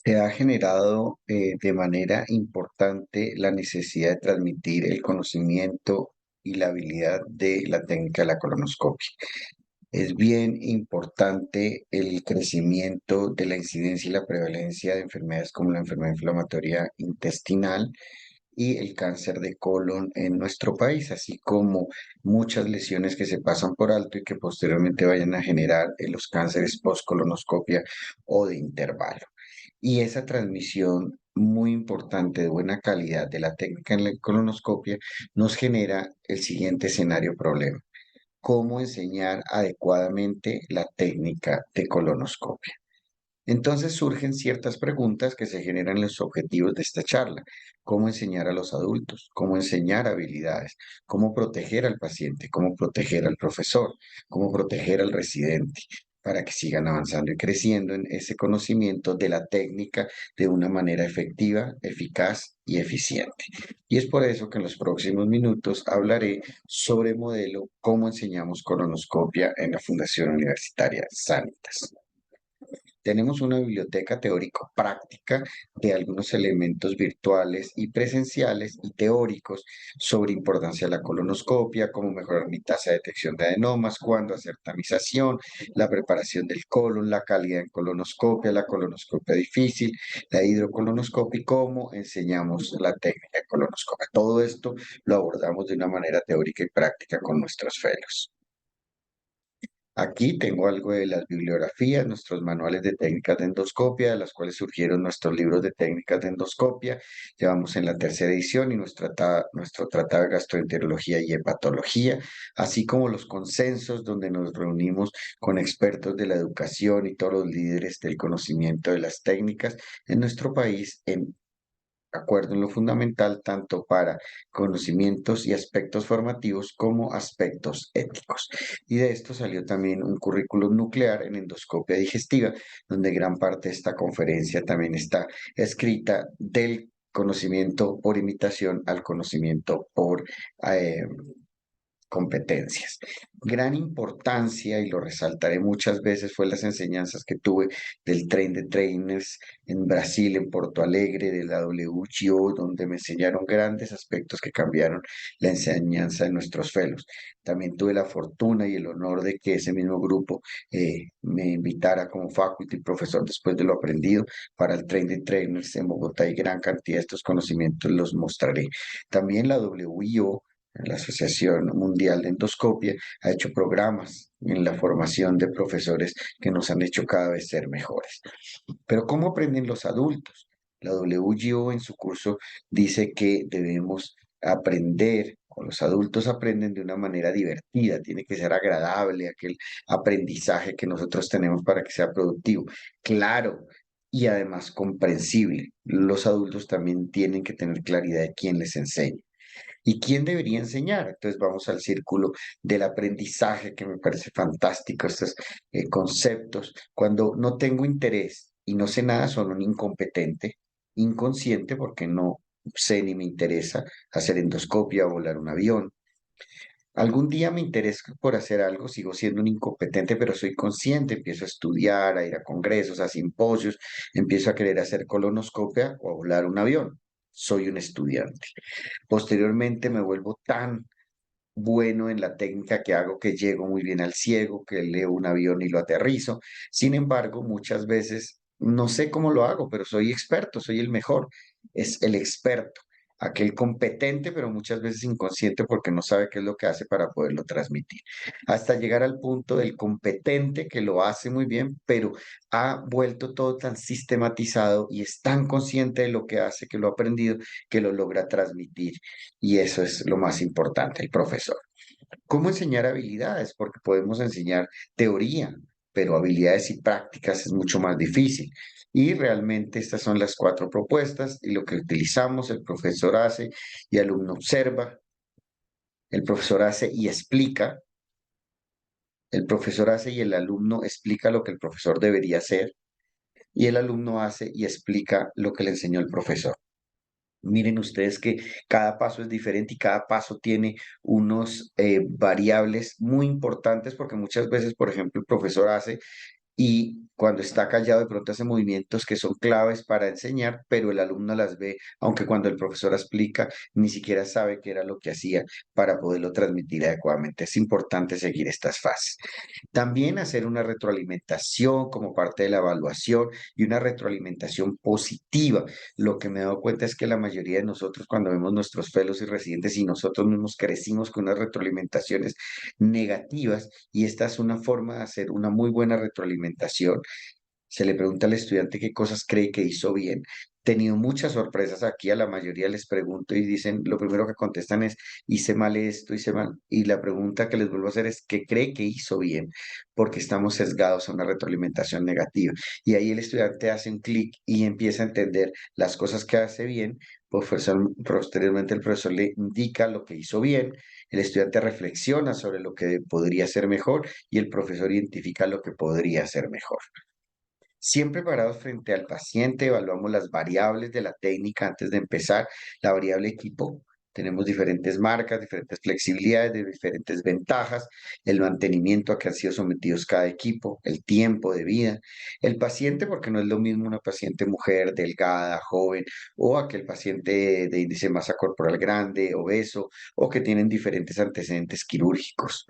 Se ha generado de manera importante la necesidad de transmitir el conocimiento y la habilidad de la técnica de la colonoscopia. Es bien importante el crecimiento de la incidencia y la prevalencia de enfermedades como la enfermedad inflamatoria intestinal y el cáncer de colon en nuestro país, así como muchas lesiones que se pasan por alto y que posteriormente vayan a generar los cánceres post-colonoscopia o de intervalo. Y esa transmisión muy importante de buena calidad de la técnica en la colonoscopia nos genera el siguiente escenario problema: cómo enseñar adecuadamente la técnica de colonoscopia. Entonces surgen ciertas preguntas que se generan en los objetivos de esta charla. ¿Cómo enseñar a los adultos? ¿Cómo enseñar habilidades? ¿Cómo proteger al paciente? ¿Cómo proteger al profesor? ¿Cómo proteger al residente? Para que sigan avanzando y creciendo en ese conocimiento de la técnica de una manera efectiva, eficaz y eficiente. Y es por eso que en los próximos minutos hablaré sobre modelo cómo enseñamos colonoscopia en la Fundación Universitaria Sanitas. Tenemos una biblioteca teórico-práctica de algunos elementos virtuales y presenciales y teóricos sobre importancia de la colonoscopia, cómo mejorar mi tasa de detección de adenomas, cuándo hacer tamización, la preparación del colon, la calidad en colonoscopia, la colonoscopia difícil, la hidrocolonoscopia y cómo enseñamos la técnica de colonoscopia. Todo esto lo abordamos de una manera teórica y práctica con nuestros fellows. Aquí tengo algo de las bibliografías, nuestros manuales de técnicas de endoscopia, de las cuales surgieron nuestros libros de técnicas de endoscopia. Llevamos en la tercera edición y nuestro tratado de gastroenterología y hepatología, así como los consensos donde nos reunimos con expertos de la educación y todos los líderes del conocimiento de las técnicas en nuestro país en acuerdo en lo fundamental tanto para conocimientos y aspectos formativos como aspectos éticos. Y de esto salió también un currículum nuclear en endoscopia digestiva, donde gran parte de esta conferencia también está escrita del conocimiento por imitación al conocimiento por eh, competencias. Gran importancia, y lo resaltaré muchas veces, fue las enseñanzas que tuve del Train de Trainers en Brasil, en Porto Alegre, de la WGO, donde me enseñaron grandes aspectos que cambiaron la enseñanza de nuestros fellows. También tuve la fortuna y el honor de que ese mismo grupo me invitara como faculty profesor después de lo aprendido para el Train de Trainers en Bogotá, y gran cantidad de estos conocimientos los mostraré. También la WIO, la Asociación Mundial de Endoscopia, ha hecho programas en la formación de profesores que nos han hecho cada vez ser mejores. Pero ¿cómo aprenden los adultos? La WGO en su curso dice que debemos aprender, o los adultos aprenden de una manera divertida, tiene que ser agradable aquel aprendizaje que nosotros tenemos para que sea productivo, claro, y además comprensible. Los adultos también tienen que tener claridad de quién les enseña. ¿Y quién debería enseñar? Entonces vamos al círculo del aprendizaje, que me parece fantástico, estos conceptos. Cuando no tengo interés y no sé nada, soy un incompetente, inconsciente, porque no sé ni me interesa hacer endoscopia o volar un avión. Algún día me interesa por hacer algo, sigo siendo un incompetente, pero soy consciente, empiezo a estudiar, a ir a congresos, a simposios, empiezo a querer hacer colonoscopia o a volar un avión. Soy un estudiante. Posteriormente me vuelvo tan bueno en la técnica que hago que llego muy bien al ciego, que leo un avión y lo aterrizo. Sin embargo, muchas veces no sé cómo lo hago, pero soy experto, soy el mejor. Es el experto, aquel competente, pero muchas veces inconsciente porque no sabe qué es lo que hace para poderlo transmitir. Hasta llegar al punto del competente que lo hace muy bien, pero ha vuelto todo tan sistematizado y es tan consciente de lo que hace, que lo ha aprendido, que lo logra transmitir. Y eso es lo más importante, el profesor. ¿Cómo enseñar habilidades? Porque podemos enseñar teoría, pero habilidades y prácticas es mucho más difícil. Y realmente estas son las cuatro propuestas y lo que utilizamos: el profesor hace y el alumno observa, el profesor hace y explica, el profesor hace y el alumno explica lo que el profesor debería hacer, y el alumno hace y explica lo que le enseñó el profesor. Miren ustedes que cada paso es diferente y cada paso tiene unos variables muy importantes, porque muchas veces, por ejemplo, el profesor hace y cuando está callado de pronto hace movimientos que son claves para enseñar, pero el alumno las ve, aunque cuando el profesor explica, ni siquiera sabe qué era lo que hacía para poderlo transmitir adecuadamente. Es importante seguir estas fases. También hacer una retroalimentación como parte de la evaluación y una retroalimentación positiva. Lo que me he dado cuenta es que la mayoría de nosotros cuando vemos nuestros fellows y residentes y nosotros mismos crecimos con unas retroalimentaciones negativas y esta es una forma de hacer una muy buena retroalimentación. Se le pregunta al estudiante qué cosas cree que hizo bien. He tenido muchas sorpresas aquí, a la mayoría les pregunto y dicen, lo primero que contestan es, hice mal esto, hice mal. Y la pregunta que les vuelvo a hacer es, ¿qué cree que hizo bien? Porque estamos sesgados a una retroalimentación negativa. Y ahí el estudiante hace un clic y empieza a entender las cosas que hace bien. Posteriormente el profesor le indica lo que hizo bien, el estudiante reflexiona sobre lo que podría ser mejor y el profesor identifica lo que podría ser mejor. Siempre parados frente al paciente, evaluamos las variables de la técnica antes de empezar. La variable equipo, tenemos diferentes marcas, diferentes flexibilidades, de diferentes ventajas, el mantenimiento a que han sido sometidos cada equipo, el tiempo de vida, el paciente, porque no es lo mismo una paciente mujer, delgada, joven, o aquel paciente de índice de masa corporal grande, obeso, o que tienen diferentes antecedentes quirúrgicos.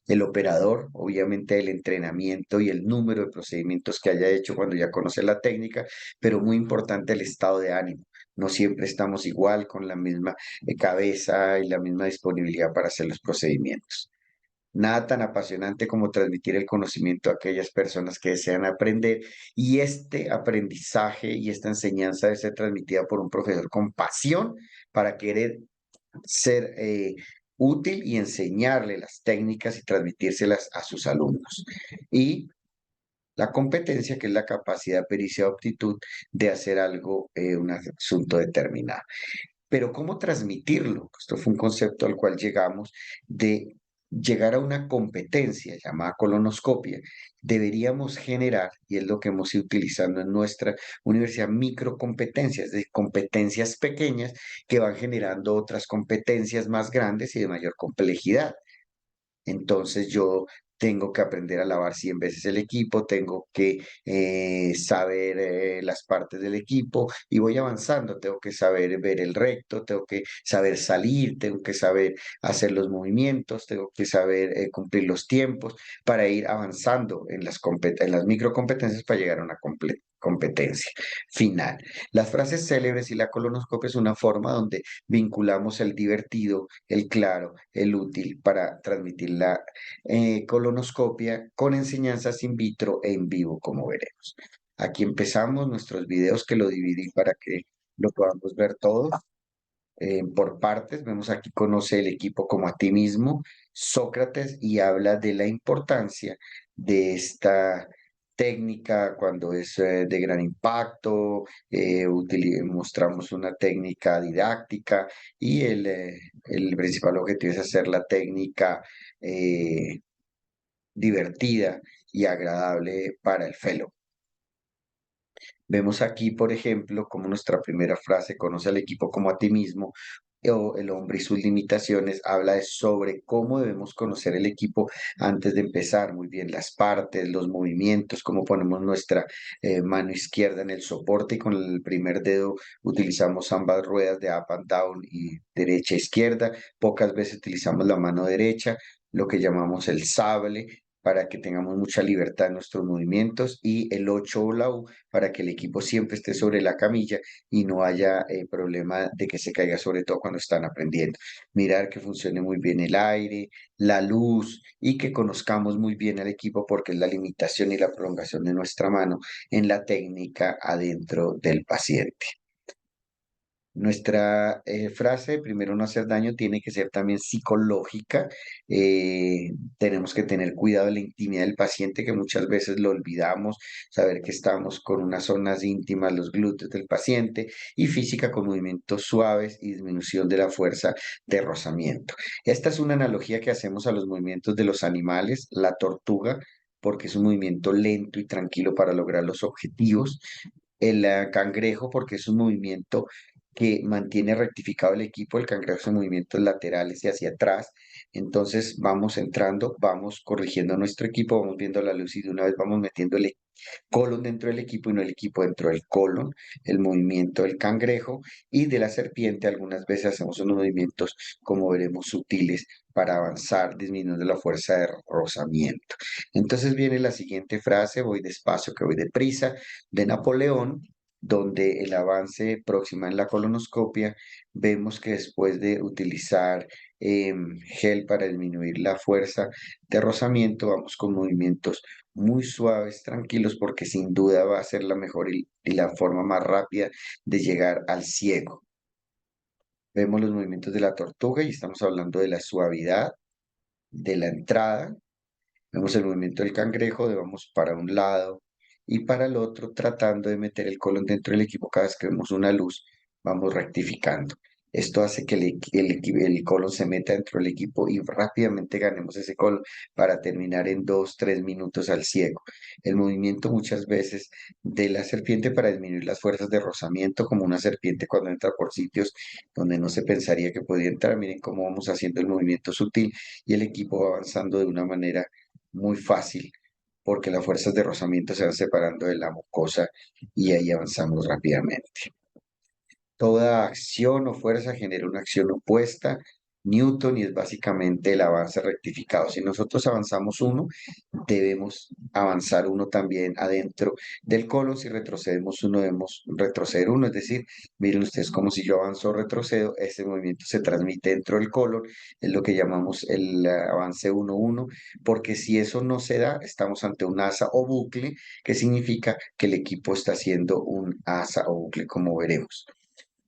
El operador, obviamente el entrenamiento y el número de procedimientos que haya hecho cuando ya conoce la técnica, pero muy importante el estado de ánimo. No siempre estamos igual con la misma cabeza y la misma disponibilidad para hacer los procedimientos. Nada tan apasionante como transmitir el conocimiento a aquellas personas que desean aprender y este aprendizaje y esta enseñanza debe ser transmitida por un profesor con pasión para querer ser útil y enseñarle las técnicas y transmitírselas a sus alumnos. Y la competencia, que es la capacidad, pericia o aptitud de hacer algo, un asunto determinado. Pero ¿cómo transmitirlo? Esto fue un concepto al cual llegamos de llegar a una competencia llamada colonoscopia. Deberíamos generar, y es lo que hemos ido utilizando en nuestra universidad, microcompetencias, de competencias pequeñas que van generando otras competencias más grandes y de mayor complejidad. Entonces yo tengo que aprender a lavar 100 veces el equipo, tengo que saber las partes del equipo y voy avanzando, tengo que saber ver el recto, tengo que saber salir, tengo que saber hacer los movimientos, tengo que saber cumplir los tiempos para ir avanzando en en las microcompetencias para llegar a una competencia final. Las frases célebres y la colonoscopia es una forma donde vinculamos el divertido, el claro, el útil para transmitir la colonoscopia con enseñanzas in vitro e en vivo, como veremos. Aquí empezamos nuestros videos que lo dividí para que lo podamos ver todos por partes. Vemos aquí conoce el equipo como a ti mismo, Sócrates, y habla de la importancia de esta técnica cuando es de gran impacto, mostramos una técnica didáctica y el principal objetivo es hacer la técnica divertida y agradable para el fellow. Vemos aquí, por ejemplo, como nuestra primera frase, conoce al equipo como a ti mismo, o el hombre y sus limitaciones, habla de sobre cómo debemos conocer el equipo antes de empezar, muy bien, las partes, los movimientos, cómo ponemos nuestra mano izquierda en el soporte y con el primer dedo utilizamos ambas ruedas de up and down y derecha e izquierda, pocas veces utilizamos la mano derecha, lo que llamamos el sable, para que tengamos mucha libertad en nuestros movimientos, y el 8 o la U para que el equipo siempre esté sobre la camilla y no haya problema de que se caiga, sobre todo cuando están aprendiendo. Mirar que funcione muy bien el aire, la luz y que conozcamos muy bien al equipo porque es la limitación y la prolongación de nuestra mano en la técnica adentro del paciente. Nuestra frase, primero no hacer daño, tiene que ser también psicológica. Tenemos que tener cuidado de la intimidad del paciente, que muchas veces lo olvidamos, saber que estamos con unas zonas íntimas, los glúteos del paciente, y física con movimientos suaves y disminución de la fuerza de rozamiento. Esta es una analogía que hacemos a los movimientos de los animales, la tortuga, porque es un movimiento lento y tranquilo para lograr los objetivos. El cangrejo, porque es un movimiento que mantiene rectificado el equipo, el cangrejo hace movimientos laterales y hacia atrás, Entonces vamos entrando, vamos corrigiendo nuestro equipo, vamos viendo la luz y de una vez vamos metiendo el colon dentro del equipo y no el equipo dentro del colon, el movimiento del cangrejo y de la serpiente. Algunas veces hacemos unos movimientos, como veremos, sutiles para avanzar, disminuyendo la fuerza de rozamiento. Entonces viene la siguiente frase: voy despacio que voy deprisa, de Napoleón, donde el avance próxima en la colonoscopia, vemos que después de utilizar gel para disminuir la fuerza de rozamiento, vamos con movimientos muy suaves, tranquilos, porque sin duda va a ser la mejor y la forma más rápida de llegar al ciego. Vemos los movimientos de la tortuga y estamos hablando de la suavidad de la entrada. Vemos el movimiento del cangrejo, de vamos para un lado y para el otro, tratando de meter el colon dentro del equipo. Cada vez que vemos una luz, vamos rectificando. Esto hace que el colon se meta dentro del equipo y rápidamente ganemos ese colon para terminar en 2, 3 minutos al ciego. El movimiento muchas veces de la serpiente para disminuir las fuerzas de rozamiento, como una serpiente cuando entra por sitios donde no se pensaría que podía entrar. Miren cómo vamos haciendo el movimiento sutil y el equipo va avanzando de una manera muy fácil, porque las fuerzas de rozamiento se van separando de la mucosa y ahí avanzamos rápidamente. Toda acción o fuerza genera una acción opuesta. Newton, y es básicamente el avance rectificado. Si nosotros avanzamos uno, debemos avanzar uno también adentro del colon. Si retrocedemos uno, debemos retroceder uno. Es decir, miren ustedes como si yo avanzo o retrocedo, ese movimiento se transmite dentro del colon. Es lo que llamamos el avance 1-1, porque si eso no se da, estamos ante un asa o bucle, que significa que el equipo está haciendo un asa o bucle, como veremos.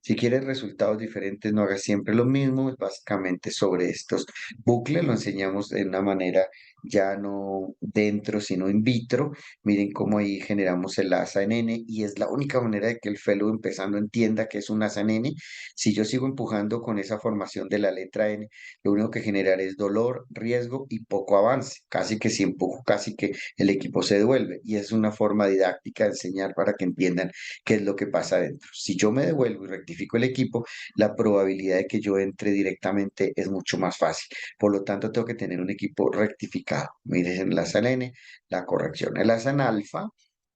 Si quieres resultados diferentes, no hagas siempre lo mismo. Es básicamente sobre estos bucles. Lo enseñamos de una manera ya no dentro, sino in vitro. Miren cómo ahí generamos el asa en N y es la única manera de que el fellow empezando entienda que es un asa en N. Si yo sigo empujando con esa formación de la letra N, lo único que generará es dolor, riesgo y poco avance. Casi que si empujo, casi que el equipo se devuelve. Y es una forma didáctica de enseñar para que entiendan qué es lo que pasa adentro. Si yo me devuelvo y rectifico el equipo, la probabilidad de que yo entre directamente es mucho más fácil. Por lo tanto, tengo que tener un equipo rectificado. Miren el asa en N, la corrección. El asa en alfa,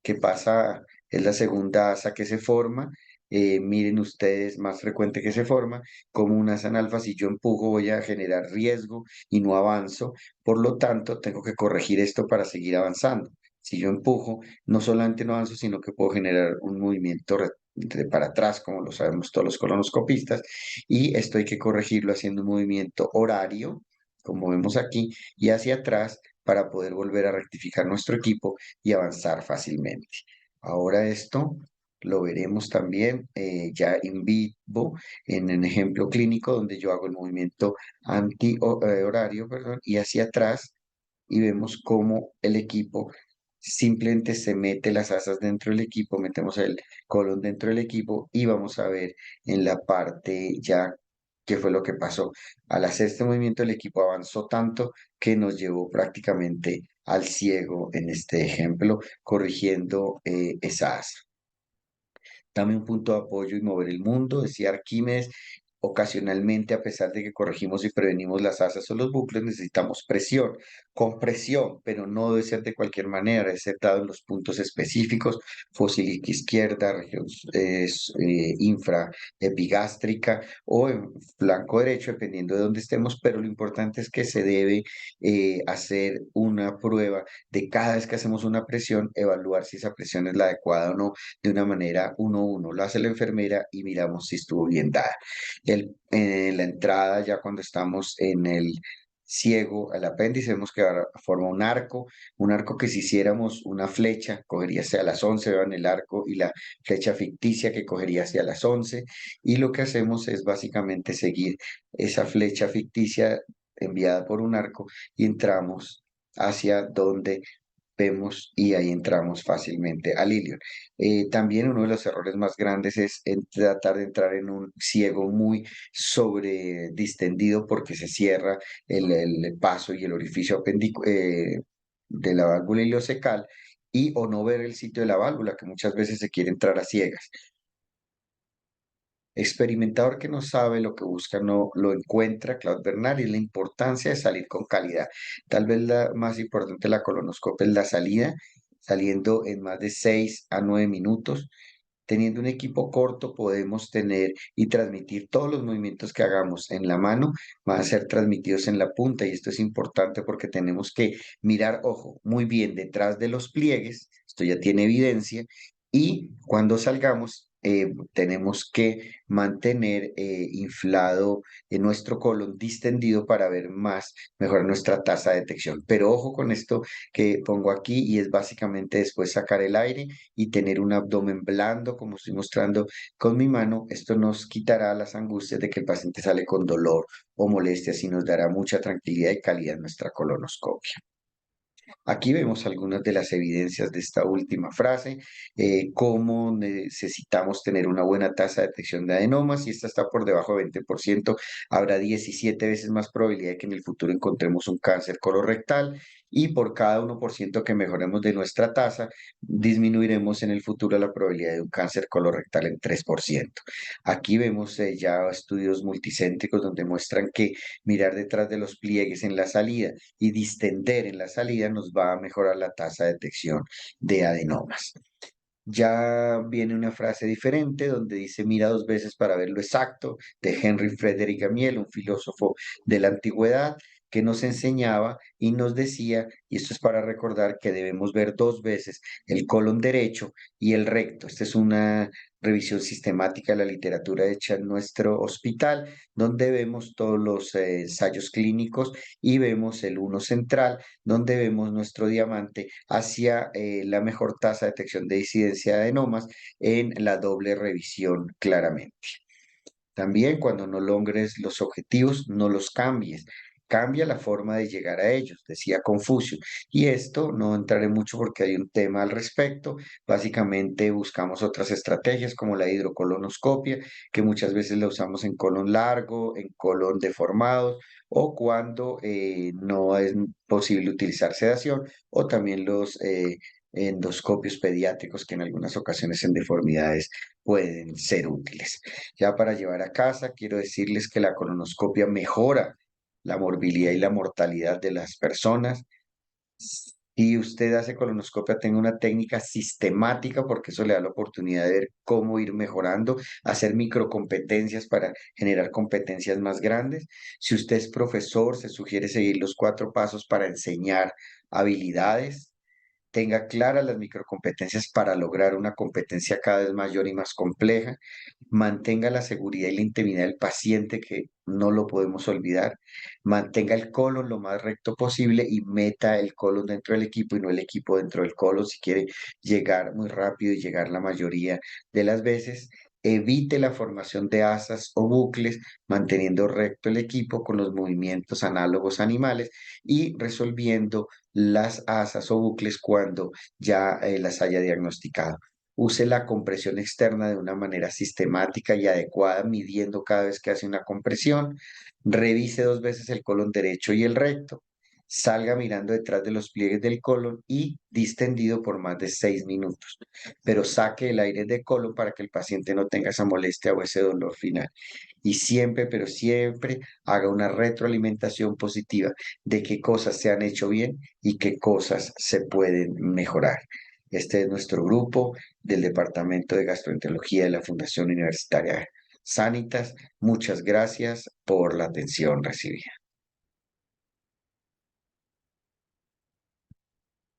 que pasa, es la segunda asa que se forma. Miren ustedes, más frecuente que se forma, como un asa en alfa, si yo empujo voy a generar riesgo y no avanzo, por lo tanto tengo que corregir esto para seguir avanzando. Si yo empujo, no solamente no avanzo, sino que puedo generar un movimiento de para atrás, como lo sabemos todos los colonoscopistas, y esto hay que corregirlo haciendo un movimiento horario, como vemos aquí, y hacia atrás para poder volver a rectificar nuestro equipo y avanzar fácilmente. Ahora esto lo veremos también ya en vivo, en un ejemplo clínico donde yo hago el movimiento anti-horario, perdón, y hacia atrás y vemos cómo el equipo simplemente se mete las asas dentro del equipo, metemos el colon dentro del equipo y vamos a ver en la parte ya qué fue lo que pasó. Al hacer este movimiento el equipo avanzó tanto que nos llevó prácticamente al ciego en este ejemplo, corrigiendo esa asa. Dame un punto de apoyo y mover el mundo, decía Arquímedes. Ocasionalmente, a pesar de que corregimos y prevenimos las asas o los bucles, necesitamos presión, compresión, pero no debe ser de cualquier manera, debe ser dado en los puntos específicos, fosilica izquierda, región infraepigástrica o en flanco derecho, dependiendo de dónde estemos, pero lo importante es que se debe hacer una prueba de cada vez que hacemos una presión, evaluar si esa presión es la adecuada o no de una manera 1-1. Lo hace la enfermera y miramos si estuvo bien dada. La entrada, ya cuando estamos en el ciego, el apéndice, vemos que ahora forma un arco que si hiciéramos una flecha, cogería hacia las 11, vean el arco y la flecha ficticia que cogería hacia las 11, y lo que hacemos es básicamente seguir esa flecha ficticia enviada por un arco y entramos hacia donde vemos y ahí entramos fácilmente al ilion. También uno de los errores más grandes es tratar de entrar en un ciego muy sobre distendido porque se cierra el paso y el orificio de la válvula ileocecal y o no ver el sitio de la válvula, que muchas veces se quiere entrar a ciegas. Experimentador que no sabe lo que busca no lo encuentra, Claude Bernard, y la importancia de salir con calidad. Tal vez la más importante de la colonoscopia es la salida, saliendo en más de 6 a 9 minutos. Teniendo un equipo corto podemos tener y transmitir todos los movimientos que hagamos en la mano, van a ser transmitidos en la punta y esto es importante porque tenemos que mirar, ojo, muy bien detrás de los pliegues, esto ya tiene evidencia, y cuando salgamos tenemos que mantener inflado nuestro colon distendido para ver más, mejorar nuestra tasa de detección. Pero ojo con esto que pongo aquí y es básicamente después sacar el aire y tener un abdomen blando, como estoy mostrando con mi mano. Esto nos quitará las angustias de que el paciente sale con dolor o molestias y nos dará mucha tranquilidad y calidad en nuestra colonoscopia. Aquí vemos algunas de las evidencias de esta última frase, cómo necesitamos tener una buena tasa de detección de adenomas. Si esta está por debajo de 20%, habrá 17 veces más probabilidad de que en el futuro encontremos un cáncer colorectal y por cada 1% que mejoremos de nuestra tasa, disminuiremos en el futuro la probabilidad de un cáncer colorectal en 3%. Aquí vemos ya estudios multicéntricos donde muestran que mirar detrás de los pliegues en la salida y distender en la salida nos va a mejorar la tasa de detección de adenomas. Ya viene una frase diferente donde dice mira dos veces para ver lo exacto, de Henry Frederick Amiel, un filósofo de la antigüedad que nos enseñaba y nos decía, y esto es para recordar que debemos ver dos veces el colon derecho y el recto. Esta es una revisión sistemática de la literatura hecha en nuestro hospital, donde vemos todos los ensayos clínicos y vemos el uno central, donde vemos nuestro diamante hacia la mejor tasa de detección de incidencia de adenomas en la doble revisión claramente. También cuando no logres los objetivos, no los cambies. Cambia la forma de llegar a ellos, decía Confucio. Y esto no entraré mucho porque hay un tema al respecto. Básicamente buscamos otras estrategias como la hidrocolonoscopia, que muchas veces la usamos en colon largo, en colon deformados o cuando no es posible utilizar sedación o también los endoscopios pediátricos que en algunas ocasiones en deformidades pueden ser útiles. Ya para llevar a casa, quiero decirles que la colonoscopia mejora la morbilidad y la mortalidad de las personas. Si usted hace colonoscopia, tenga una técnica sistemática porque eso le da la oportunidad de ver cómo ir mejorando, hacer microcompetencias para generar competencias más grandes. Si usted es profesor, se sugiere seguir los 4 pasos para enseñar habilidades. Tenga claras las microcompetencias para lograr una competencia cada vez mayor y más compleja. Mantenga la seguridad y la intimidad del paciente, que no lo podemos olvidar. Mantenga el colon lo más recto posible y meta el colon dentro del equipo y no el equipo dentro del colon si quiere llegar muy rápido y llegar la mayoría de las veces. Evite la formación de asas o bucles, manteniendo recto el equipo con los movimientos análogos animales y resolviendo las asas o bucles cuando ya las haya diagnosticado. Use la compresión externa de una manera sistemática y adecuada, midiendo cada vez que hace una compresión. Revise dos veces el colon derecho y el recto. Salga mirando detrás de los pliegues del colon y distendido por más de 6 minutos. Pero saque el aire del colon para que el paciente no tenga esa molestia o ese dolor final. Y siempre, pero siempre haga una retroalimentación positiva de qué cosas se han hecho bien y qué cosas se pueden mejorar. Este es nuestro grupo del Departamento de Gastroenterología de la Fundación Universitaria Sanitas. Muchas gracias por la atención recibida.